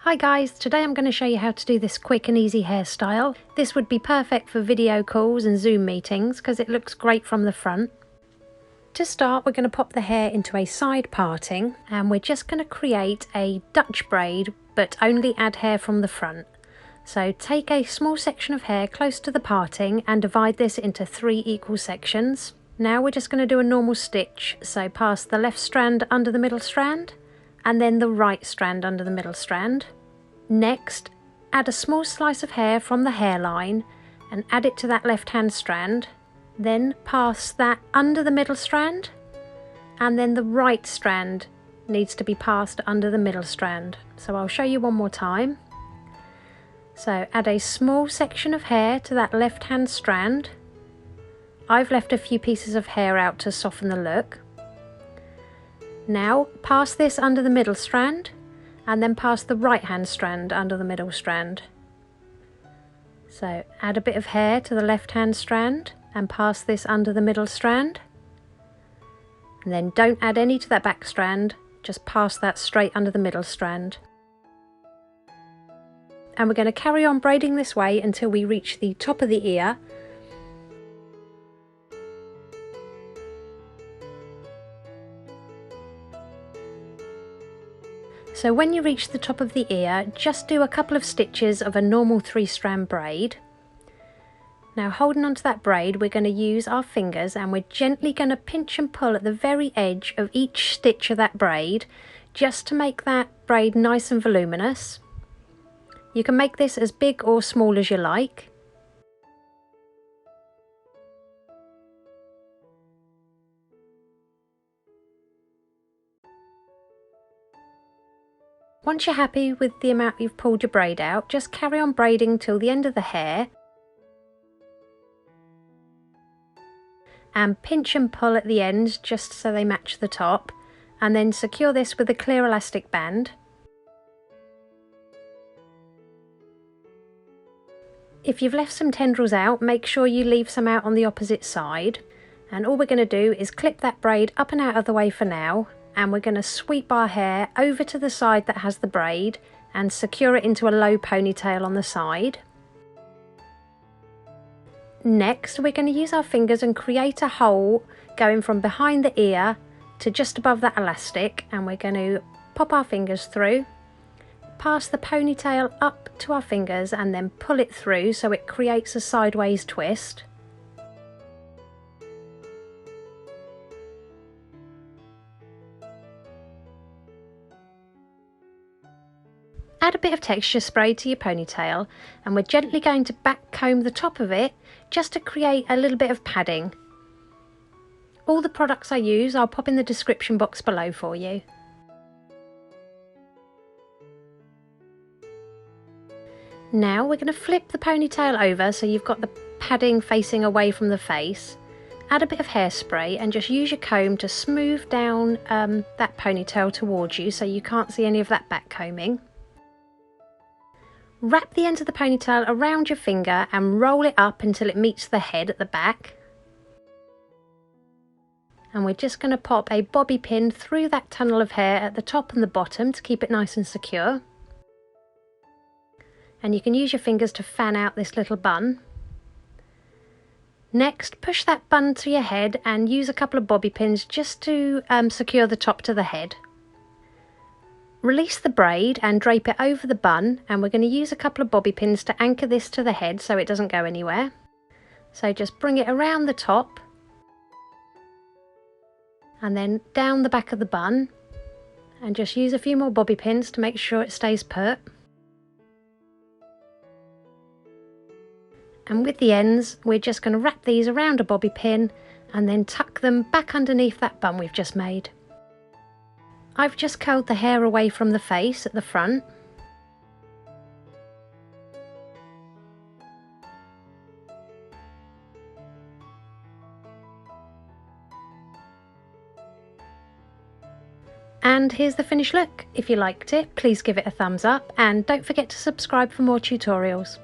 Hi guys, today I'm going to show you how to do this quick and easy hairstyle. This would be perfect for video calls and Zoom meetings because it looks great from the front. To start, we're going to pop the hair into a side parting and we're just going to create a Dutch braid but only add hair from the front. So take a small section of hair close to the parting and divide this into 3 equal sections. Now we're just going to do a normal stitch, so pass the left strand under the middle strand and then the right strand under the middle strand. Next, add a small slice of hair from the hairline and add it to that left hand strand. Then pass that under the middle strand and then the right strand needs to be passed under the middle strand. So I'll show you one more time. So add a small section of hair to that left hand strand. I've left a few pieces of hair out to soften the look. Now pass this under the middle strand and then pass the right hand strand under the middle strand. So add a bit of hair to the left hand strand and pass this under the middle strand. And then don't add any to that back strand, just pass that straight under the middle strand. And we're going to carry on braiding this way until we reach the top of the ear. So when you reach the top of the ear, just do a couple of stitches of a normal 3-strand braid. Now holding onto that braid, we're going to use our fingers and we're gently going to pinch and pull at the very edge of each stitch of that braid, just to make that braid nice and voluminous. You can make this as big or small as you like. Once you're happy with the amount you've pulled your braid out, just carry on braiding till the end of the hair and pinch and pull at the ends just so they match the top, and then secure this with a clear elastic band. If you've left some tendrils out, make sure you leave some out on the opposite side, and all we're going to do is clip that braid up and out of the way for now. And we're going to sweep our hair over to the side that has the braid and secure it into a low ponytail on the side. Next, we're going to use our fingers and create a hole going from behind the ear to just above that elastic, and we're going to pop our fingers through, pass the ponytail up to our fingers and then pull it through so it creates a sideways twist. Add a bit of texture spray to your ponytail and we're gently going to back comb the top of it just to create a little bit of padding. All the products I use I'll pop in the description box below for you. Now we're going to flip the ponytail over so you've got the padding facing away from the face. Add a bit of hairspray and just use your comb to smooth down that ponytail towards you so you can't see any of that back combing. Wrap the ends of the ponytail around your finger and roll it up until it meets the head at the back. And we're just going to pop a bobby pin through that tunnel of hair at the top and the bottom to keep it nice and secure. And you can use your fingers to fan out this little bun. Next, push that bun to your head and use a couple of bobby pins just to secure the top to the head. Release the braid and drape it over the bun, and we're going to use a couple of bobby pins to anchor this to the head so it doesn't go anywhere. So just bring it around the top and then down the back of the bun, and just use a few more bobby pins to make sure it stays put. And with the ends, we're just going to wrap these around a bobby pin and then tuck them back underneath that bun we've just made. I've just curled the hair away from the face at the front. And here's the finished look. If you liked it, please give it a thumbs up and don't forget to subscribe for more tutorials.